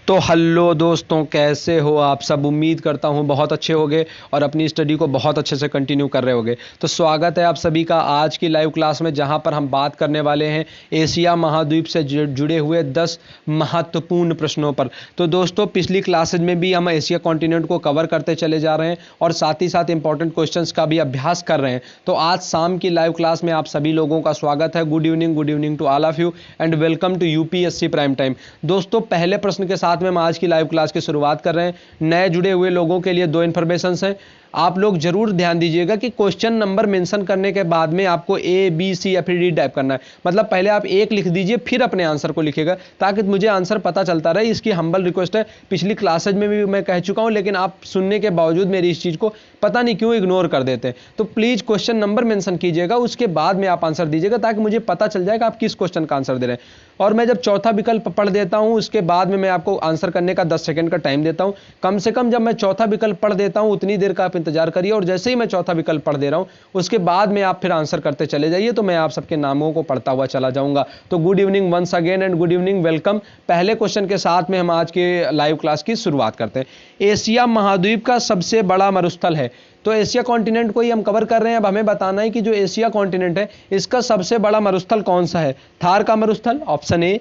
तो हेलो दोस्तों, कैसे हो आप सब। उम्मीद करता हूँ बहुत अच्छे होंगे और अपनी स्टडी को बहुत अच्छे से कंटिन्यू कर रहे होंगे। तो स्वागत है आप सभी का आज की लाइव क्लास में, जहाँ पर हम बात करने वाले हैं एशिया महाद्वीप से जुड़े हुए 10 महत्वपूर्ण प्रश्नों पर। तो दोस्तों, पिछली क्लासेज में भी हम एशिया कॉन्टिनेंट को कवर करते चले जा रहे हैं और साथ ही साथ इंपॉर्टेंट क्वेश्चंस का भी अभ्यास कर रहे हैं। तो आज शाम की लाइव क्लास में आप सभी लोगों का स्वागत है। Good evening to all of you and welcome to UPSC prime time. दोस्तों, पहले प्रश्न के साथ में हम आज की लाइव क्लास की शुरुआत कर रहे हैं। नए जुड़े हुए लोगों के लिए दो इन्फॉर्मेशंस हैं। आप लोग जरूर ध्यान दीजिएगा कि क्वेश्चन नंबर मेंशन करने के बाद में आपको ए बी सी या फिर डी टाइप करना है। मतलब पहले आप एक लिख दीजिए, फिर अपने आंसर को लिखिएगा, ताकि मुझे आंसर पता चलता रहे। इसकी हम्बल रिक्वेस्ट है। पिछली क्लासेज में भी मैं कह चुका हूं, लेकिन आप सुनने के बावजूद मेरी इस चीज को पता नहीं क्यों इग्नोर कर देते हैं। तो प्लीज क्वेश्चन नंबर मेंशन कीजिएगा, उसके बाद में आप आंसर दीजिएगा, ताकि मुझे पता चल जाएगा आप किस क्वेश्चन का आंसर दे रहे हैं। और मैं जब चौथा विकल्प पढ़ देता हूं, उसके बाद में मैं आपको आंसर करने का 10 सेकंड का टाइम देता हूं। कम से कम जब मैं चौथा विकल्प पढ़ देता हूं, उतनी देर का आप इंतजार करिए, और जैसे ही मैं चौथा विकल्प पढ़ दे रहा हूं, उसके बाद में आप फिर आंसर करते चले जाइए, तो मैं आप सबके नामों को पढ़ता हुआ चला जाऊंगा। तो good evening once again and good evening, welcome. पहले क्वेश्चन के साथ में हम आज के लाइव क्लास की शुरुआत करते हैं। एशिया महाद्वीप का सबसे बड़ा मरुस्थल है। तो एशिया कॉन्टिनेंट को ही हम कवर कर रहे हैं। अब हमें बताना है कि जो एशिया कॉन्टिनेंट है, इसका सबसे बड़ा मरुस्थल कौन सा है। थार का मरुस्थल ऑप्शन ए,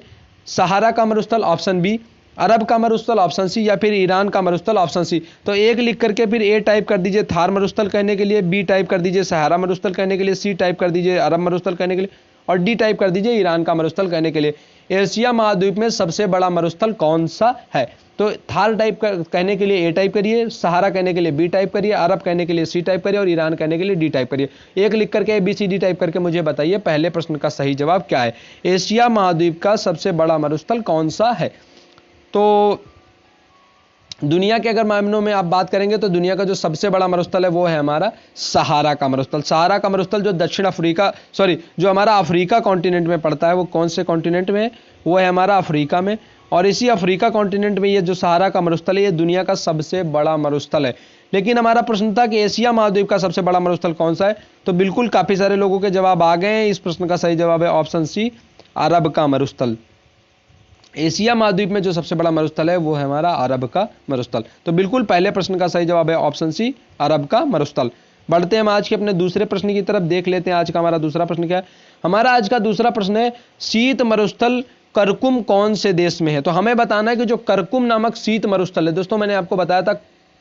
सहारा का मरुस्थल ऑप्शन बी, अरब का मरुस्थल ऑप्शन सी, या फिर ईरान का मरुस्थल ऑप्शन सी। तो एक लिख करके फिर ए टाइप कर दीजिए थार मरुस्थल कहने के लिए, बी टाइप कर दीजिए सहारा मरुस्थल कहने के लिए, सी टाइप कर दीजिए अरब मरुस्थल कहने के लिए, और डी टाइप कर दीजिए ईरान का मरुस्थल कहने के लिए। एशिया महाद्वीप में सबसे बड़ा मरुस्थल कौन सा है। तो थार टाइप कहने के लिए ए टाइप करिए, सहारा कहने के लिए बी टाइप करिए, अरब कहने के लिए सी टाइप करिए, और ईरान कहने के लिए डी टाइप करिए। एक लिख करके A B C D type करके मुझे बताइए पहले प्रश्न का सही जवाब क्या है। एशिया महाद्वीप का सबसे बड़ा मरुस्थल कौन सा है। तो दुनिया के अगर मामलों में आप बात करेंगे, तो दुनिया का जो सबसे बड़ा मरुस्थल है वो है हमारा सहारा का मरुस्थल। सहारा का मरुस्थल जो जो हमारा अफ्रीका कॉन्टिनेंट में पड़ता है, वो कौन से कॉन्टिनेंट में है, वो है हमारा अफ्रीका में। और इसी अफ्रीका कॉन्टिनेंट में ये जो सहारा का मरुस्थल है, ये दुनिया का सबसे बड़ा मरुस्थल है। लेकिन हमारा प्रश्न था कि एशिया महाद्वीप का सबसे बड़ा मरुस्थल कौन सा है। तो बिल्कुल काफी सारे लोगों के जवाब आ गए हैं। इस प्रश्न का सही जवाब है ऑप्शन सी, अरब का मरुस्थल। एशिया महाद्वीप में जो सबसे बड़ा मरुस्थल है वो है हमारा अरब का मरुस्थल। तो बिल्कुल पहले प्रश्न का सही जवाब है ऑप्शन सी, अरब का मरुस्थल। बढ़ते हैं हम आज के अपने दूसरे प्रश्न की तरफ, देख लेते हैं आज का हमारा दूसरा प्रश्न क्या है। हमारा आज का दूसरा प्रश्न है, शीत मरुस्थल करकुम कौन से देश में है। तो हमें बताना है कि जो करकुम नामक शीत मरुस्थल है, दोस्तों मैंने आपको बताया था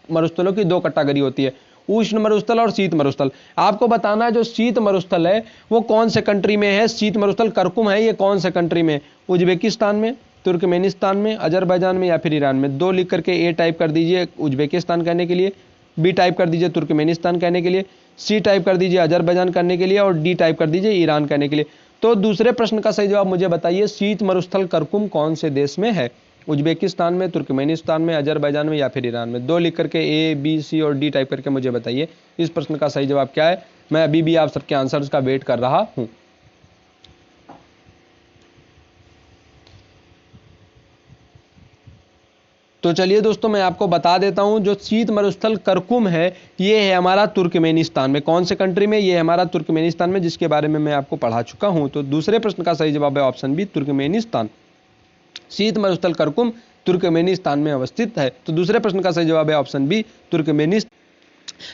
मरुस्थलों की दो कैटेगरी होती है, उष्ण मरुस्थल और शीत मरुस्थल। आपको बताना है जो शीत मरुस्थल है वो कौन से कंट्री में है। शीत मरुस्थल करकुम है, ये कौन से कंट्री में, उज्बेकिस्तान में, तुर्कमेनिस्तान में, अजरबैजान में, या फिर ईरान में। दो लिख करके ए टाइप कर दीजिए उज्बेकिस्तान कहने के लिए, बी टाइप कर दीजिए तुर्कमेनिस्तान कहने के लिए, सी टाइप कर दीजिए अजरबैजान करने के लिए, और डी टाइप कर दीजिए ईरान कहने के लिए। तो दूसरे प्रश्न का सही जवाब मुझे बताइए, शीत मरुस्थल करकुम कौन से देश में है। उज्बेकिस्तान में, तुर्कमेनिस्तान में, अजरबैजान में, या फिर ईरान में। दो लिख करके ए बी सी और डी टाइप करके मुझे बताइए इस प्रश्न का सही जवाब क्या है। मैं अभी भी आप सबके आंसर्स का वेट कर रहा हूं। तो चलिए दोस्तों, मैं आपको बता देता हूं, जो शीत मरुस्थल करकुम है ये है हमारा तुर्कमेनिस्तान में। कौन से कंट्री में, ये है हमारा तुर्कमेनिस्तान में, जिसके बारे में मैं आपको पढ़ा चुका हूं। तो दूसरे प्रश्न का सही जवाब है ऑप्शन बी, तुर्कमेनिस्तान। शीत मरुस्थल करकुम तुर्कमेनिस्तान में अवस्थित है। तो दूसरे प्रश्न का सही जवाब है ऑप्शन बी, तुर्कमेनिस्तान।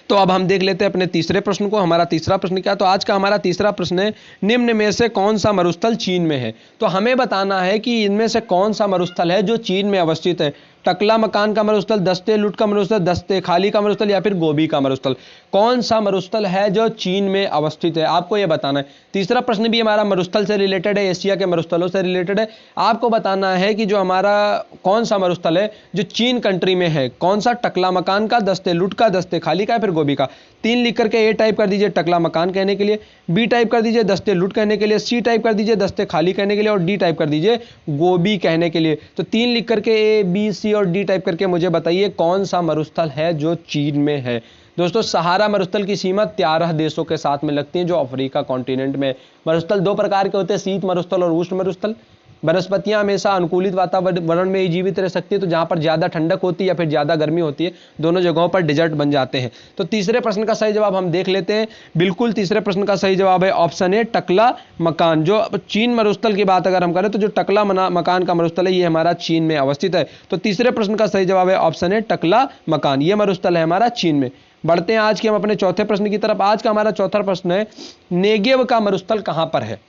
तो अब हम देख लेते हैं अपने तीसरे प्रश्न को। हमारा तीसरा प्रश्न क्या है। तो आज का हमारा तीसरा प्रश्न है, निम्न में से कौन सा मरुस्थल चीन में है। तो हमें बताना है कि इनमें से कौन सा मरुस्थल है जो चीन में अवस्थित है। टकला मकान का मरुस्थल, दस्ते लुट का मरुस्थल, दस्ते खाली का मरुस्थल, या फिर गोभी का मरुस्थल। कौन सा मरुस्थल है जो चीन में अवस्थित है, आपको यह बताना है। तीसरा प्रश्न भी हमारा मरुस्थल से रिलेटेड है, एशिया के मरुस्थलों से रिलेटेड है। आपको बताना है कि जो हमारा कौन सा मरुस्थल है जो चीन कंट्री में है, कौन सा, टकला मकान का, दस्ते लुट का, दस्ते खाली का, या फिर गोभी का। तीन लिख करके ए टाइप कर दीजिए टकला मकान कहने के लिए, बी टाइप कर दीजिए दस्ते लुट कहने के लिए, सी टाइप कर दीजिए दस्ते खाली कहने के लिए, और डी टाइप कर दीजिए गोभी कहने के लिए। तो तीन लिख करके ए बी सी और डी टाइप करके मुझे बताइए कौन सा मरुस्थल है जो चीन में है। दोस्तों, सहारा मरुस्थल की सीमा 13 देशों के साथ में लगती है जो अफ्रीका कॉन्टिनेंट में। मरुस्थल दो प्रकार के होते हैं, शीत मरुस्थल और उष्ण मरुस्थल। वनस्पतियां हमेशा अनुकूलित वातावरण में ही जीवित रह सकती है, तो जहां पर ज्यादा ठंडक होती है या फिर ज्यादा गर्मी होती है, दोनों जगहों पर डेजर्ट बन जाते हैं। तो तीसरे प्रश्न का सही जवाब हम देख लेते हैं। बिल्कुल तीसरे प्रश्न का सही जवाब है ऑप्शन ए, टकला मकान। जो चीन मरुस्थल की बात अगर हम करें तो जो टकला मकान का मरुस्थल है ये हमारा चीन में अवस्थित है। तो तीसरे प्रश्न का सही जवाब है ऑप्शन ए, टकला मकान। ये मरुस्थल है हमारा चीन में। बढ़ते हैं आज के हम अपने चौथे प्रश्न की तरफ। आज का हमारा चौथा प्रश्न है, नेगेव का मरुस्थल कहां पर है?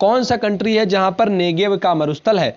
कौन सा कंट्री है जहां पर नेगेव का मरुस्थल है?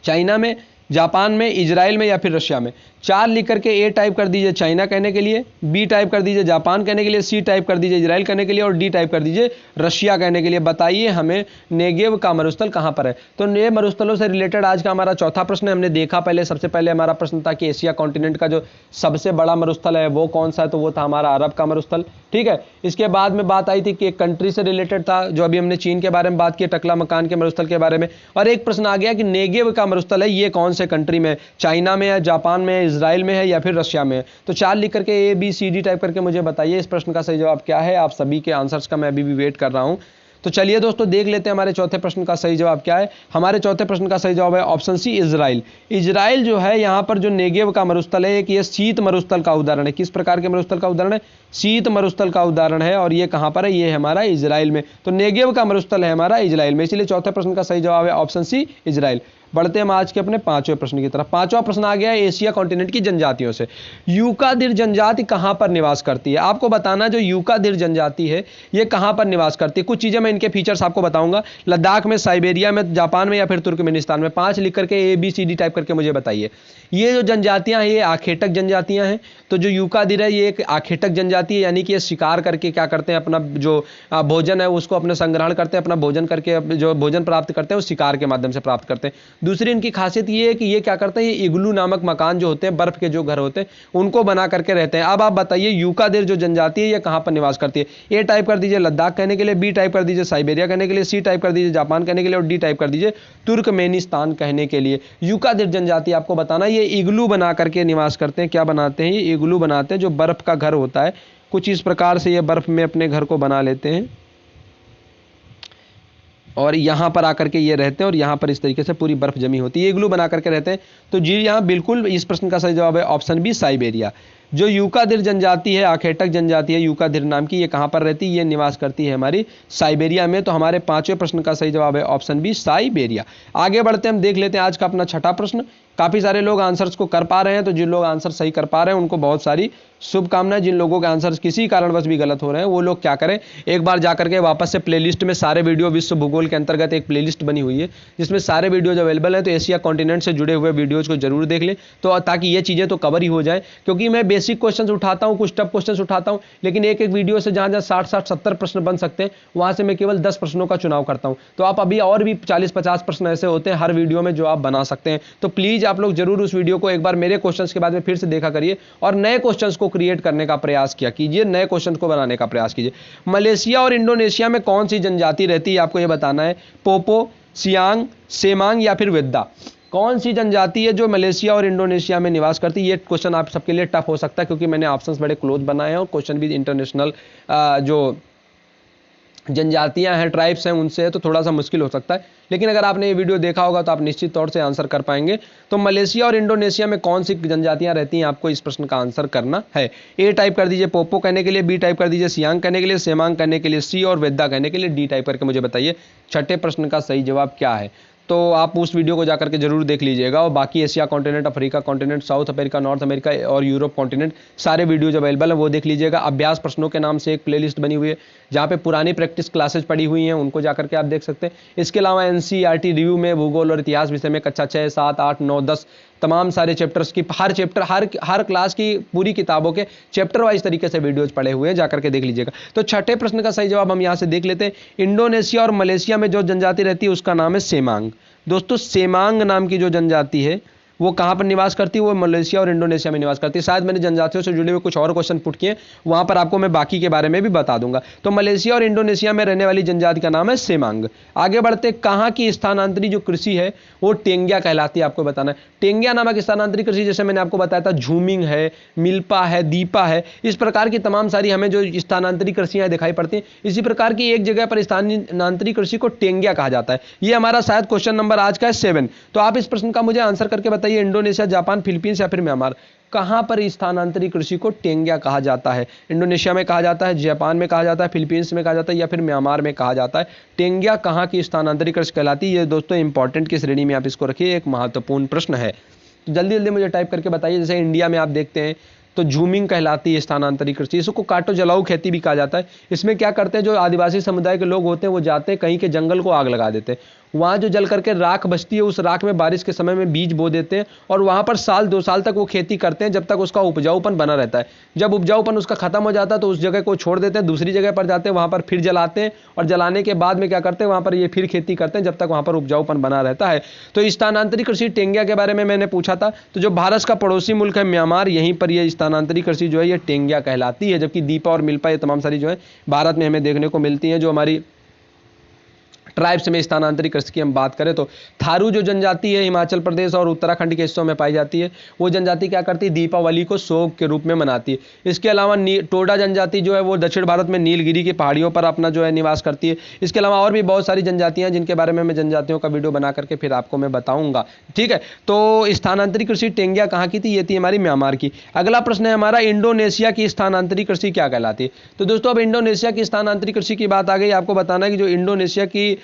चाइना में, जापान में, इजराइल में या फिर रशिया में? 4 लिख करके ए टाइप कर दीजिए चाइना कहने के लिए, बी टाइप कर दीजिए जापान कहने के लिए, सी टाइप कर दीजिए इजराइल कहने के लिए और डी टाइप कर दीजिए रशिया कहने के लिए। बताइए हमें नेगेव का मरुस्थल कहां पर है? तो ये मरुस्थलों से रिलेटेड आज का हमारा चौथा प्रश्न है। हमने देखा पहले, सबसे पहले हमारा प्रश्न था कि एशिया कॉन्टिनेंट का जो सबसे बड़ा मरुस्थल है वो कौन सा है, तो वो था हमारा अरब का मरुस्थल। ठीक है, इसके बाद में बात आई थी कि एक कंट्री से रिलेटेड था, जो अभी हमने चीन के बारे में बात की, टकला मकान के मरुस्थल के बारे में। और एक प्रश्न आ गया कि नेगेव का मरुस्थल है ये कौन से कंट्री में, चाइना में है, जापान में है, इजराइल में है या फिर रशिया में है? तो 4 लिख करके A B C D type करके मुझे बताइए इस प्रश्न का सही जवाब क्या है। आप सभी के आंसर्स का मैं अभी भी वेट कर रहा हूं। तो चलिए दोस्तों देख लेते हैं हमारे चौथे प्रश्न का सही जवाब क्या है। हमारे चौथे प्रश्न का सही जवाब है ऑप्शन सी, इजराइल। इजराइल जो है यहाँ पर जो नेगेव का मरुस्थल है, एक ये शीत मरुस्थल का उदाहरण है। किस प्रकार के मरुस्थल का उदाहरण है? शीत मरुस्थल का उदाहरण है। और ये कहां पर है? ये हमारा इजराइल में। तो नेगेव का मरुस्थल है हमारा इजराइल में, इसलिए चौथे प्रश्न का सही जवाब है ऑप्शन सी, इजराइल। बढ़ते हैं आज के अपने पांचवें प्रश्न की तरफ। पांचवा प्रश्न आ गया है एशिया कॉन्टिनेंट की जनजातियों से। यूकादिर जनजाति कहां पर निवास करती है? आपको बताना जो यूकादिर जनजाति है ये कहां पर निवास करती है। कुछ चीजें मैं इनके फीचर्स आपको बताऊंगा। लद्दाख में, साइबेरिया में, जापान में या फिर तुर्कमेनिस्तान में? 5 लिख करके A B C D type करके मुझे बताइए। ये जो जनजातियां हैं ये आखेटक जनजातियां हैं। तो जो यूकादिर है ये एक आखेटक जनजाति है, यानी कि ये शिकार करके क्या करते हैं, अपना जो भोजन है उसको अपने संग्रहण करते हैं, अपना भोजन करके जो भोजन प्राप्त करते हैं वो शिकार के माध्यम से प्राप्त करते हैं। दूसरी इनकी खासियत ये है कि ये क्या करते हैं, ये इग्लू नामक मकान जो होते हैं, बर्फ के जो घर होते हैं उनको बना करके रहते हैं। अब आप बताइए यूकादिर जो जनजाति है ये कहां पर निवास करती है? ए टाइप कर दीजिए लद्दाख कहने के लिए, बी टाइप कर दीजिए साइबेरिया कहने के लिए, सी टाइप कर दीजिए जापान कहने के लिए और डी टाइप कर दीजिए तुर्कमेनिस्तान कहने के लिए। यूकादिर जनजाति आपको बताना ये इग्लू बना करके निवास करते हैं। क्या बनाते हैं? ये इग्लू बनाते हैं, जो बर्फ का घर होता है। कुछ इस प्रकार से ये बर्फ में अपने घर को बना लेते हैं और यहां पर आकर के ये रहते हैं और यहां पर इस तरीके से पूरी बर्फ जमी होती है, इग्लू बना करके रहते हैं। तो जी यहां बिल्कुल इस प्रश्न का सही जवाब है ऑप्शन बी, साइबेरिया। जो यूकादिर जनजाति है, आखेटक जनजाति है यूकादिर नाम की, ये कहां पर रहती है? ये निवास करती है हमारी साइबेरिया में। तो हमारे पांचवें प्रश्न का सही जवाब है ऑप्शन बी, साइबेरिया। आगे बढ़ते हम देख लेते हैं आज का अपना छठा प्रश्न। काफी सारे लोग आंसर्स को कर पा रहे हैं, तो जिन लोग आंसर सही कर पा रहे हैं उनको बहुत सारी शुभकामनाएं। जिन लोगों के आंसर्स किसी कारणवश भी गलत हो रहे हैं वो लोग क्या करें, एक बार जाकर के वापस से प्लेलिस्ट में सारे वीडियो, विश्व भूगोल के अंतर्गत एक प्लेलिस्ट बनी हुई है जिसमें सारे वीडियोज अवेलेबल हैं। तो एशिया कॉन्टिनेंट से जुड़े हुए वीडियोज को जरूर देख लें, तो ताकि ये चीजें तो कवर ही हो जाए। क्योंकि मैं बेसिक क्वेश्चन उठाता हूं, कुछ टफ क्वेश्चन उठाता हूं, लेकिन एक एक वीडियो से जहां 60-70 प्रश्न बन सकते हैं वहां से मैं केवल 10 प्रश्नों का चुनाव करता हूं। तो आप अभी और भी 40-50 प्रश्न ऐसे होते हैं हर वीडियो में जो आप बना सकते हैं। तो प्लीज आप लोग जरूर उस वीडियो को एक बार मेरे क्वेश्चंस के बाद में फिर से देखा करिए और नए क्वेश्चंस को क्रिएट करने का प्रयास किया कीजिए, नए क्वेश्चन को बनाने का प्रयास कीजिए। मलेशिया और इंडोनेशिया में कौन सी जनजाति रहती है आपको यह बताना है। पोपो, सियांग, सेमांग या फिर वेद्दा? कौन सी जनजाति है जो मलेशिया और इंडोनेशिया में निवास करती है? ये क्वेश्चन आप सबके लिए टफ हो सकता है क्योंकि मैंने ऑप्शंस बड़े क्लोज बनाए हैं और क्वेश्चन भी इंटरनेशनल जो जनजातियां हैं, ट्राइब्स हैं, उनसे है, तो थोड़ा सा मुश्किल हो सकता है। लेकिन अगर आपने ये वीडियो देखा होगा तो आप निश्चित तौर से आंसर कर पाएंगे। तो मलेशिया और इंडोनेशिया में कौन सी जनजातियां रहती हैं आपको इस प्रश्न का आंसर करना है। ए टाइप कर दीजिए पोपो कहने के लिए, बी टाइप कर दीजिए सियांग कहने के लिए, सेमांग कहने के लिए, सी और वेद्दा कहने के लिए डी टाइप करके मुझे बताइए छठे प्रश्न का सही जवाब क्या है। तो आप उस वीडियो को जाकर के जरूर देख लीजिएगा और बाकी Asia continent, Africa continent, south America, north America और यूरोप कॉन्टिनेंट सारे वीडियोज अवेलेबल है, वो देख लीजिएगा। अभ्यास प्रश्नों के नाम से एक प्लेलिस्ट बनी हुई है जहाँ पे पुरानी प्रैक्टिस क्लासेज पड़ी हुई हैं, उनको जाकर के आप देख सकते हैं। इसके अलावा एनसीईआरटी रिव्यू में भूगोल और इतिहास विषय में कक्षा 6, 7, 8, 9, 10 तमाम सारे चैप्टर्स की हर चैप्टर हर क्लास की पूरी किताबों के चैप्टर वाइज तरीके से वीडियोज पड़े हुए हैं, जाकर के देख लीजिएगा। तो छठे प्रश्न का सही जवाब हम यहाँ से देख लेते हैं। इंडोनेशिया और मलेशिया में जो जनजाति रहती है उसका नाम है सेमांग। दोस्तों सेमांग नाम की जो जनजाति है वो कहाँ पर निवास करती है, वो मलेशिया और इंडोनेशिया में निवास करती है। शायद मैंने जनजातियों से जुड़े हुए कुछ और क्वेश्चन पुट किए, वहाँ पर आपको मैं बाकी के बारे में भी बता दूंगा। तो मलेशिया और इंडोनेशिया में रहने वाली जनजाति का नाम है सेमांग। आगे बढ़ते, कहाँ की स्थानांतरी जो कृषि है वो टेंगिया कहलाती है, आपको बताना है। टेंगिया नामक स्थानांतरी कृषि, जैसे मैंने आपको बताया था, झूमिंग है, मिल्पा है, दीपा है, इस प्रकार की तमाम सारी हमें जो स्थानांतरी कृषियां दिखाई पड़ती हैं, इसी प्रकार की एक जगह पर स्थानांतरी कृषि को टेंगिया कहा जाता है। ये हमारा शायद क्वेश्चन नंबर आज का है 7। तो आप इस प्रश्न का मुझे आंसर करके बताइए, इंडोनेशिया, जापान, फिलीपींस या फिर म्यांमार, कहां पर स्थानांतरी कृषि को टेंगिया कहा जाता है? इंडोनेशिया में कहा जाता है, जापान में कहा जाता है, फिलीपींस में कहा जाता है या फिर म्यांमार में कहा जाता है? टेंगिया कहां की स्थानांतरी कृषि कहलाती है? ये दोस्तों इंपॉर्टेंट की श्रेणी में आप इसको रखिए, एक महत्वपूर्ण प्रश्न है। तो जल्दी जल्दी मुझे टाइप करके बताइए। जैसे इंडिया में आप देखते हैं तो झूमिंग कहलाती है स्थानांतरी कृषि, इसको काटो जलाऊ खेती भी कहा जाता है। इसमें क्या करते हैं, जो आदिवासी समुदाय के लोग होते हैं वो जाते हैं कहीं के जंगल को आग लगा देते हैं, वहाँ जो जल करके राख बचती है उस राख में बारिश के समय में बीज बो देते हैं और वहाँ पर साल 2 साल तक वो खेती करते हैं, जब तक उसका उपजाऊपन बना रहता है। जब उपजाऊपन उसका खत्म हो जाता है तो उस जगह को छोड़ देते हैं, दूसरी जगह पर जाते हैं, वहाँ पर फिर जलाते हैं और जलाने के बाद में क्या करते हैं, वहाँ पर ये फिर खेती करते हैं जब तक वहाँ पर उपजाऊपन बना रहता है। तो स्थानांतरी कृषि टेंगिया के बारे में मैंने पूछा था। तो जो भारत का पड़ोसी मुल्क है म्यांमार, यहीं पर ये स्थानांतरी कृषि जो है ये टेंगिया कहलाती है, जबकि दीपा और मिल्पा ये तमाम सारी जो है भारत में हमें देखने को मिलती हैं। जो हमारी ट्राइब्स में स्थानांतरित कृषि की हम बात करें तो थारू जो जनजाति है हिमाचल प्रदेश और उत्तराखंड के हिस्सों में पाई जाती है, वो जनजाति क्या करती है, दीपावली को शोक के रूप में मनाती है। इसके अलावा टोडा जनजाति जो है वो दक्षिण भारत में नीलगिरी की पहाड़ियों पर अपना जो है निवास करती है। इसके अलावा और भी बहुत सारी जनजातियां जिनके बारे में मैं जनजातियों का वीडियो बना करके फिर आपको मैं बताऊंगा, ठीक है। तो स्थानांतरित कृषि टेंगिया कहाँ की थी, ये थी हमारी म्यांमार की। अगला प्रश्न है हमारा, इंडोनेशिया की स्थानांतरित कृषि क्या कहलाती है? तो दोस्तों अब इंडोनेशिया की स्थानांतरित कृषि की बात आ गई। आपको बताना है कि जो इंडोनेशिया की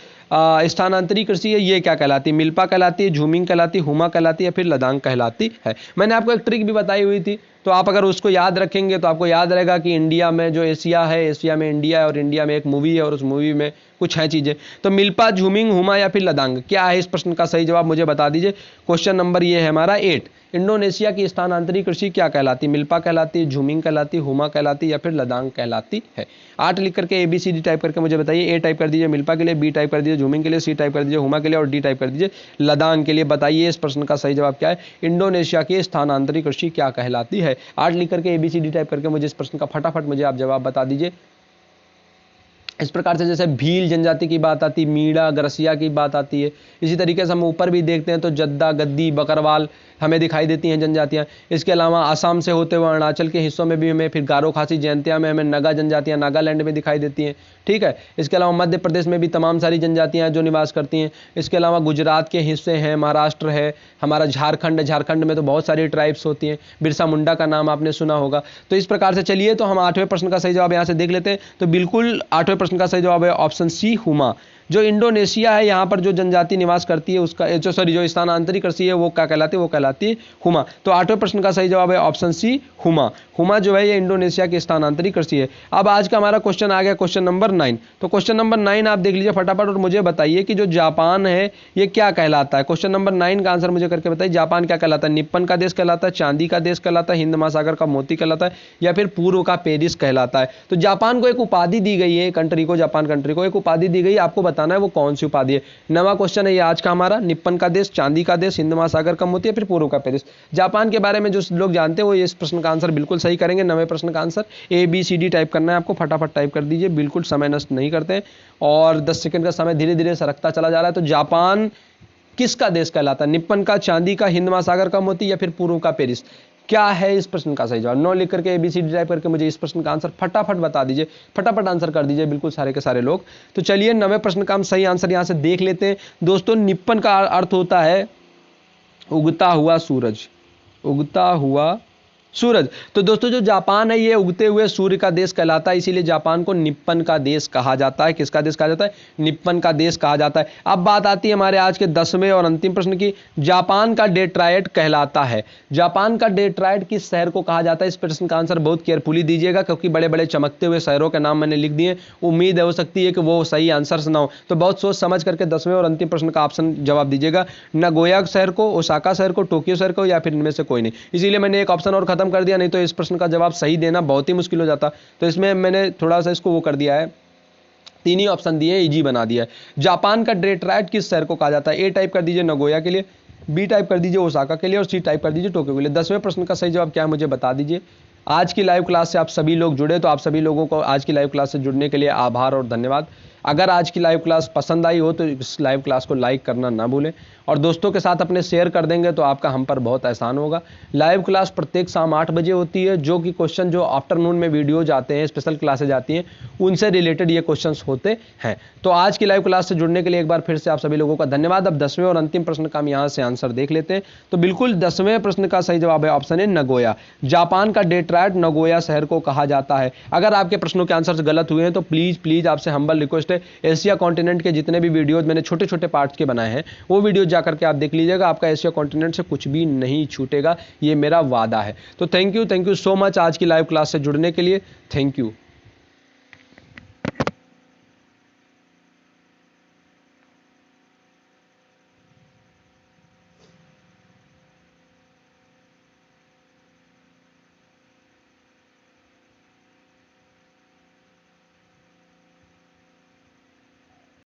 स्थानांतरित कृषि है ये क्या कहलाती है? मिल्पा कहलाती है, झूमिंग कहलाती है, हुमा कहलाती है या फिर लदांग कहलाती है? मैंने आपको एक ट्रिक भी बताई हुई थी, तो आप अगर उसको याद रखेंगे तो आपको याद रहेगा कि इंडिया में जो एशिया है, एशिया में इंडिया है और इंडिया में एक मूवी है और उस मूवी में कुछ है चीजें। तो मिल्पा, झूमिंग, हुमा या फिर लदांग, क्या है इस प्रश्न का सही जवाब मुझे बता दीजिए। क्वेश्चन नंबर ये है हमारा 8। इंडोनेशिया की स्थानांतरित कृषि क्या कहलाती है? मिल्पा कहलाती है, झूमिंग कहलाती है, हुमा कहलाती है या फिर लदांग कहलाती है? 8 लिख करके ABCD टाइप करके मुझे बताइए। A टाइप कर दीजिए मिल्पा के लिए, B टाइप कर दीजिए झूमिंग के लिए, C टाइप कर दीजिए हुमा के लिए और D टाइप कर दीजिए लदांग के लिए। बताइए इस प्रश्न का सही जवाब क्या है, इंडोनेशिया की स्थानांतरित कृषि क्या कहलाती है? 8 लिख करके ABCD टाइप करके मुझे इस प्रश्न का फटाफट मुझे आप जवाब बता दीजिए। इस प्रकार से जैसे भील जनजाति की बात आती है, मीणा, गरसिया की बात आती है, इसी तरीके से हम ऊपर भी देखते हैं तो जद्दा, गद्दी, बकरवाल हमें दिखाई देती हैं जनजातियां। इसके अलावा आसाम से होते हुए अरुणाचल के हिस्सों में भी हमें, फिर गारो खासी जयंतिया में हमें नगा जनजातियां नागालैंड में दिखाई देती हैं, ठीक है। इसके अलावा मध्य प्रदेश में भी तमाम सारी जनजातियां जो निवास करती हैं। इसके अलावा गुजरात के हिस्से हैं, महाराष्ट्र है, हमारा झारखंड, झारखंड में तो बहुत सारी ट्राइब्स होती हैं, बिरसा मुंडा का नाम आपने सुना होगा। तो इस प्रकार से चलिए तो हम 8वें प्रश्न का सही जवाब यहाँ से देख लेते हैं। तो बिल्कुल 8वें प्रश्न का सही जवाब है ऑप्शन C, हुमा। जो इंडोनेशिया है यहाँ पर जो जनजाति निवास करती है उसका जो स्थानांतरित कृषि है वो क्या कहलाती है, वो कहलाती है हुमा। तो 8वें प्रश्न का सही जवाब है ऑप्शन C, हुमा। हुमा जो है ये इंडोनेशिया की स्थानांतरित कृषि है। अब आज का हमारा क्वेश्चन आ गया क्वेश्चन नंबर 9। तो क्वेश्चन नंबर 9 आप देख लीजिए फटाफट और मुझे बताइए कि जो जापान है ये क्या कहलाता है। क्वेश्चन नंबर 9 का आंसर मुझे करके बताइए, जापान क्या कहलाता है? निप्पन का देश कहलाता है, चांदी का देश कहलाता है, हिंद महासागर का मोती कहलाता है या फिर पूर्व का पेरिस कहलाता है? तो जापान को एक उपाधि दी गई है, कंट्री को, जापान कंट्री को एक उपाधि दी गई है, आपको बताना है वो कौन सी उपाधि है। नवा क्वेश्चन है ये आज का हमारा, निप्पन का देश, चांदी का देश, हिंद महासागर का मोती या फिर पूर्व का पेरिस? जापान के बारे में जो लोग जानते हैं वो इस प्रश्न का आंसर बिल्कुल सही करेंगे। 9वें प्रश्न का आंसर ABCD टाइप करना है आपको, फटाफट टाइप कर दीजिए, बिल्कुल समय नष्ट नहीं करते हैं और 10 सेकंड का समय धीरे धीरे सरकता चला जा रहा है। तो जापान किसका देश कहलाता है? निप्पन का, चांदी का, हिंद महासागर का मोती या फिर पूर्व का पेरिस? क्या है इस प्रश्न का सही जवाब? 9 लिख करके ABCD टाइप करके मुझे इस प्रश्न का आंसर फटाफट बता दीजिए, फटाफट आंसर कर दीजिए बिल्कुल सारे के सारे लोग। तो चलिए 9वें प्रश्न का हम सही आंसर यहां से देख लेते हैं। दोस्तों निप्पन का अर्थ होता है उगता हुआ सूरज, उगता हुआ सूरज। तो दोस्तों जो जापान है ये उगते हुए सूर्य का देश कहलाता है, इसीलिए जापान को निप्पन का देश कहा जाता है। किसका देश कहा जाता है? निप्पन का देश कहा जाता है। अब बात आती है हमारे आज के 10वें और अंतिम प्रश्न की, जापान का डेट्रॉयट कहलाता है। जापान का डेट्रॉयट किस शहर को कहा जाता है? इस प्रश्न का आंसर बहुत केयरफुली दीजिएगा क्योंकि बड़े बड़े चमकते हुए शहरों के नाम मैंने लिख दिए, उम्मीद हो सकती है कि वो सही आंसर ना हो, तो बहुत सोच समझ करके 10वें और अंतिम प्रश्न का ऑप्शन जवाब दीजिएगा। नगोया शहर को, ओसाका शहर को, टोक्यो शहर को या फिर इनमें से कोई नहीं। इसीलिए मैंने एक ऑप्शन और खत्म कर दिया, नहीं तो इस प्रश्न का जवाब सही देना बहुत ही मुश्किल हो जाता। तो इसमें मैंने थोड़ा सा इसको वो कर दिया है, 3 ही ऑप्शन दिए, इजी बना दिया है। जापान का डेट्रॉयट किस शहर को कहा जाता है? A टाइप कर दीजिए नगोया के लिए, बी टाइप कर दीजिए ओसाका के लिए और सी टाइप कर दीजिए टोक्यो के लिए। 10वें प्रश्न का सही जवाब क्या है मुझे बता दीजिए। आज की लाइव क्लास से आप सभी लोग जुड़े, तो आप सभी लोगों को आज की लाइव क्लास से जुड़ने के लिए आभार और धन्यवाद। अगर आज की लाइव क्लास पसंद आई हो तो इस लाइव क्लास को लाइक करना ना भूलें और दोस्तों के साथ अपने शेयर कर देंगे तो आपका हम पर बहुत एहसान होगा। लाइव क्लास प्रत्येक शाम 8 बजे होती है, जो कि क्वेश्चन जो आफ्टरनून में वीडियो जाते हैं, स्पेशल क्लासेज आती हैं, उनसे रिलेटेड ये क्वेश्चंस होते हैं। तो आज की लाइव क्लास से जुड़ने के लिए एक बार फिर से आप सभी लोगों का धन्यवाद। अब 10वें और अंतिम प्रश्न का हम यहाँ से आंसर देख लेते हैं। तो बिल्कुल 10वें प्रश्न का सही जवाब है ऑप्शन ए नगोया। जापान का डेट्रॉइट नगोया शहर को कहा जाता है। अगर आपके प्रश्नों के आंसर गलत हुए हैं तो प्लीज आपसे हम्बल रिक्वेस्ट है, एशिया कॉन्टिनेंट के जितने भी वीडियोज मैंने छोटे छोटे पार्ट्स के बनाए हैं वो वीडियो जाकर के आप देख लीजिएगा। आपका एशिया कॉन्टिनेंट से कुछ भी नहीं छूटेगा, ये मेरा वादा है। तो थैंक यू सो मच आज की लाइव क्लास से जुड़ने के लिए। Thank you.